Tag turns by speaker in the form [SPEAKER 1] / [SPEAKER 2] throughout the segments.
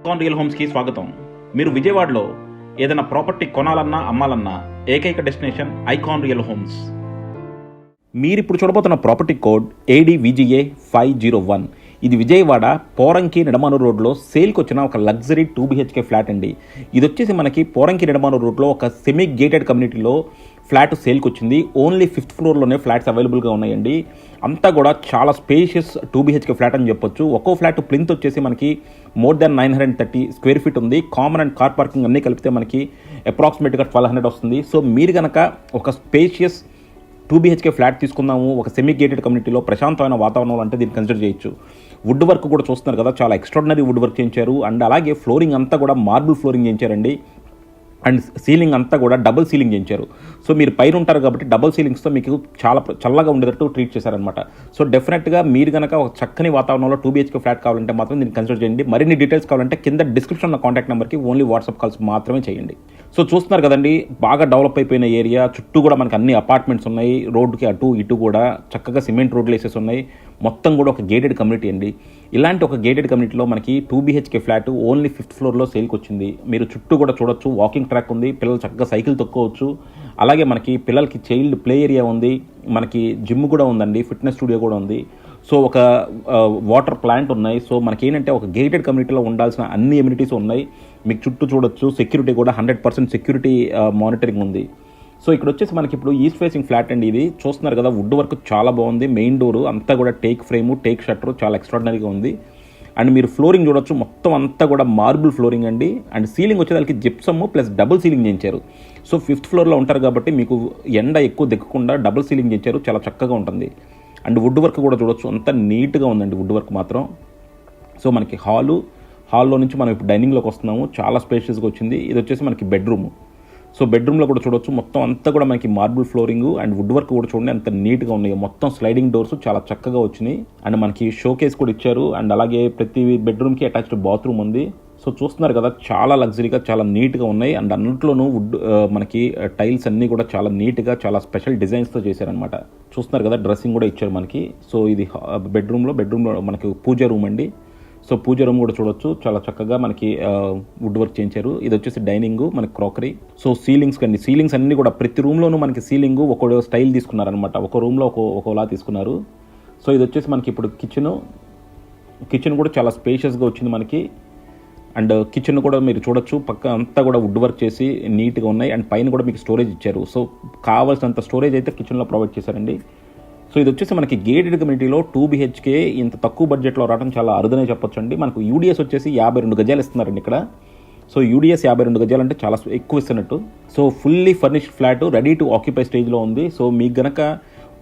[SPEAKER 1] Icon real హోమ్స్కి స్వాగతం. మీరు విజయవాడలో ఏదైనా ప్రాపర్టీ కొనాలన్నా అమ్మాలన్నా ఏకైక డెస్టినేషన్ ఐకాన్ రియల్ హోమ్స్. మీరు ఇప్పుడు చూడబోతున్న ప్రాపర్టీ కోడ్ ADVGA 501. ఇది విజయవాడ పోరంకి నిడమానూరు రోడ్లో సేల్కి వచ్చిన ఒక లగ్జరీ 2 BHK ఫ్లాట్ అండి. ఇది వచ్చేసి మనకి పోరంకి నిడమానూరు రోడ్లో ఒక సెమీ గేటెడ్ కమ్యూనిటీలో ఫ్లాట్ సేల్కి వచ్చింది. ఓన్లీ 5th ఫ్లోర్లోనే ఫ్లాట్స్ అవైలబుల్గా ఉన్నాయండి. అంతా కూడా చాలా స్పేషియస్ 2 BHK ఫ్లాట్ అని చెప్పొచ్చు. ఒక్కో ఫ్లాట్ ప్లింత్ వచ్చేసి మనకి మోర్ దాన్ 930 స్క్వేర్ ఫీట్ ఉంది. కామన్ అండ్ కార్ పార్కింగ్ అన్నీ కలిపితే మనకి అప్రాక్సిమేట్గా 1200 వస్తుంది. సో మీరు కనుక ఒక స్పేషియస్ 2 BHK ఫ్లాట్ తీసుకుందాము ఒక సెమీ గేటెడ్ కమ్యూనిటీలో ప్రశాంతమైన వాతావరణంలో అంటే దీన్ని కన్సిడర్ చేయొచ్చు. వుడ్ వర్క్ కూడా చూస్తున్నారు కదా, చాలా ఎక్స్ట్రాడినరీ వుడ్ వర్క్ చేయించారు. అండ్ అలాగే ఫ్లోరింగ్ అంతా కూడా మార్బుల్ ఫ్లోరింగ్ చేయించారండి. అండ్ సీలింగ్ అంతా కూడా డబుల్ సీలింగ్ చేయించారు. సో మీరు పైన ఉంటారు కాబట్టి డబుల్ సీలింగ్స్తో మీకు చాలా చల్లగా ఉండేటట్టు ట్రీట్ చేశారనమాట. సో డెఫినెట్గా మీరు కనుక ఒక చక్కని వాతావరణంలో 2 BHK ఫ్లాట్ కావాలంటే మాత్రం దీన్ని కన్సిడర్ చేయండి. మరిన్ని డీటెయిల్స్ కావాలంటే కింద డిస్క్రిప్షన్లో కాంటాక్ట్ నెంబర్కి ఓన్లీ వాట్సాప్ కాల్స్ మాత్రమే చేయండి. సో చూస్తున్నారు కదండి, బాగా డెవలప్ అయిపోయిన ఏరియా, చుట్టూ కూడా మనకి అన్ని అపార్ట్మెంట్స్ ఉన్నాయి. రోడ్డుకి అటు ఇటు కూడా చక్కగా సిమెంట్ రోడ్లు వేసేసి ఉన్నాయి. మొత్తం కూడా ఒక గేటెడ్ కమ్యూనిటీ అండి. ఇలాంటి ఒక గేటెడ్ కమ్యూనిటీలో మనకి 2 BHK ఫ్లాట్ ఓన్లీ 5th ఫ్లోర్లో సేల్కి వచ్చింది. మీరు చుట్టూ కూడా చూడొచ్చు, వాకింగ్ ట్రాక్ ఉంది, పిల్లలు చక్కగా సైకిల్ తొక్కోవచ్చు. అలాగే మనకి పిల్లలకి చైల్డ్ ప్లే ఏరియా ఉంది, మనకి జిమ్ కూడా ఉందండి, ఫిట్నెస్ స్టూడియో కూడా ఉంది. సో ఒక వాటర్ ప్లాంట్ ఉన్నాయి. సో మనకి ఏంటంటే ఒక గేటెడ్ కమ్యూనిటీలో ఉండాల్సిన అన్ని ఎమ్యూనిటీస్ ఉన్నాయి. మీకు చుట్టూ చూడొచ్చు, సెక్యూరిటీ కూడా 100% సెక్యూరిటీ మానిటరింగ్ ఉంది. సో ఇక్కడ వచ్చేసి మనకి ఇప్పుడు ఈస్ట్ ఫేసింగ్ ఫ్లాట్ అండి. ఇది చూస్తున్నారు కదా, వుడ్ వర్క్ చాలా బాగుంది. మెయిన్ డోరు అంతా కూడా టేక్ ఫ్రేము, టేక్ షట్టర్ చాలా ఎక్స్ట్రాడినరీగా ఉంది. అండ్ మీరు ఫ్లోరింగ్ చూడొచ్చు, మొత్తం అంతా కూడా మార్బుల్ ఫ్లోరింగ్ అండి. అండ్ సీలింగ్ వచ్చేదానికి జిప్సమ్ ప్లస్ డబుల్ సీలింగ్ చేయించారు. సో 5th ఫ్లోర్లో ఉంటారు కాబట్టి మీకు ఎండ ఎక్కువ దిక్కకుండా డబుల్ సీలింగ్ చేయించారు, చాలా చక్కగా ఉంటుంది. అండ్ వుడ్ వర్క్ కూడా చూడొచ్చు, అంత నీట్గా ఉందండి వుడ్ వర్క్ మాత్రం. సో మనకి హాల్లో నుంచి మనం ఇప్పుడు డైనింగ్లోకి వస్తున్నాము. చాలా స్పేషియస్గా వచ్చింది. ఇది వచ్చేసి మనకి బెడ్రూమ్. సో బెడ్రూమ్లో కూడా చూడొచ్చు, మొత్తం అంతా కూడా మనకి marble flooring and wood work కూడా చూడండి ఎంత నీట్గా ఉన్నాయి. మొత్తం స్లైడింగ్ డోర్స్ చాలా చక్కగా వచ్చినాయి. అండ్ మనకి షోకేస్ కూడా ఇచ్చారు. అండ్ అలాగే ప్రతి బెడ్రూమ్కి అటాచ్డ్ బాత్రూమ్ ఉంది. సో చూస్తున్నారు కదా, చాలా లగ్జరీగా చాలా నీట్గా ఉన్నాయి. అండ్ అన్నింటిలోనూ వుడ్ మనకి టైల్స్ అన్నీ కూడా చాలా నీట్గా చాలా స్పెషల్ డిజైన్స్తో చేశారనమాట. చూస్తున్నారు కదా, డ్రెస్సింగ్ కూడా ఇచ్చారు మనకి. సో ఇది బెడ్రూమ్లో మనకి పూజ రూమ్ అండి. సో పూజ రూమ్ కూడా చూడొచ్చు, చాలా చక్కగా మనకి వుడ్ వర్క్ చేయించారు. ఇది వచ్చేసి డైనింగ్, మనకి క్రాకరీ. సో సీలింగ్స్ అన్ని కూడా ప్రతి రూమ్లోనూ మనకి సీలింగ్ ఒక్కో స్టైల్ తీసుకున్నారనమాట. ఒక రూమ్లో ఒక్కోలా తీసుకున్నారు. సో ఇది వచ్చేసి మనకి ఇప్పుడు కిచెన్ కూడా చాలా స్పేషియస్గా వచ్చింది మనకి. అండ్ కిచెన్ కూడా మీరు చూడొచ్చు, పక్క అంతా కూడా వుడ్ వర్క్ చేసి నీట్గా ఉన్నాయి. అండ్ పైన కూడా మీకు స్టోరేజ్ ఇచ్చారు. సో కావాల్సినంత స్టోరేజ్ అయితే కిచెన్లో ప్రొవైడ్ చేశారండి. సో ఇది వచ్చేసి మనకి గేటెడ్ కమ్యూనిటీలో 2 BHK ఇంత తక్కువ బడ్జెట్లో రావడం చాలా అరుదనే చెప్పొచ్చు అండి. మనకు UDS వచ్చేసి 52 గజాలు ఇస్తున్నారండి ఇక్కడ. సో UDS 52 గజాలు అంటే చాలా ఎక్కువ ఇస్తున్నట్టు. So fully furnished flat ready to occupy స్టేజ్లో ఉంది. సో మీకు గనక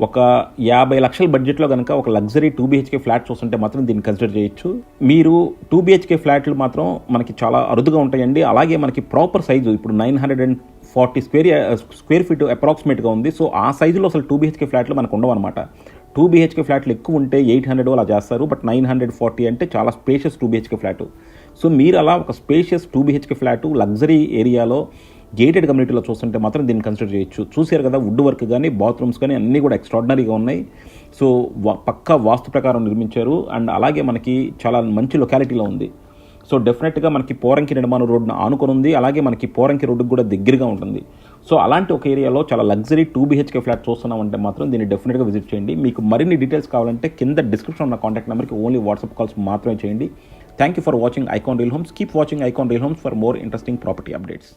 [SPEAKER 1] ఒక 50 లక్షల బడ్జెట్లో కనుక ఒక లగ్జరీ 2 BHK ఫ్లాట్ చూస్తుంటే మాత్రం దీన్ని కన్సిడర్ చేయొచ్చు. మీరు 2 BHK ఫ్లాట్లు మాత్రం మనకి చాలా అరుదుగా ఉంటాయండి. అలాగే మనకి ప్రాపర్ సైజు ఇప్పుడు 940 స్క్వేర్ ఫీట్ అప్రాక్సిమేట్గా ఉంది. సో ఆ సైజులో అసలు 2 BHK ఫ్లాట్లు మనకు ఉండవు అనమాట. 2 BHK ఫ్లాట్లు ఎక్కువ ఉంటే 800 అలా చేస్తారు. బట్ 940 అంటే చాలా స్పేషియస్ 2 BHK ఫ్లాట్. సో మీరు అలా ఒక స్పేషియస్ 2 BHK ఫ్లాట్ లగ్జరీ ఏరియాలో గేటెడ్ కమ్యూనిటీలో చూస్తుంటే మాత్రం దీన్ని కన్సిడర్ చేయొచ్చు. చూసారు కదా, వుడ్ వర్క్ కానీ బాత్రూమ్స్ కానీ అన్నీ కూడా ఎక్స్ట్రాడినరీగా ఉన్నాయి. సో పక్కా వాస్తు ప్రకారం నిర్మించారు. అండ్ అలాగే మనకి చాలా మంచి లొకాలిటీలో ఉంది. సో డెఫినెట్గా మనకి పోరంకి నిడమానూరు రోడ్డును ఆనుకొని ఉంది. అలాగే మనకి పోరంకి రోడ్డుకు కూడా దగ్గరగా ఉంటుంది. సో అలాంటి ఒక ఏరియాలో చాలా లగ్జరీ 2 BHK ఫ్లాట్ చూస్తున్నామంటే మాత్రం దీన్ని డెఫినెట్గా విజిట్ చేయండి. మీకు మరిన్ని డీటెయిల్స్ కావాలంటే కింద డిస్క్రిప్షన్ ఉన్న కాంటాక్ట్ నెంబర్కి ఓన్లీ వాట్సాప్ కాల్స్ మాత్రమే చేయండి. Thank you for watching icon real homes. Keep watching icon real homes for more interesting property updates.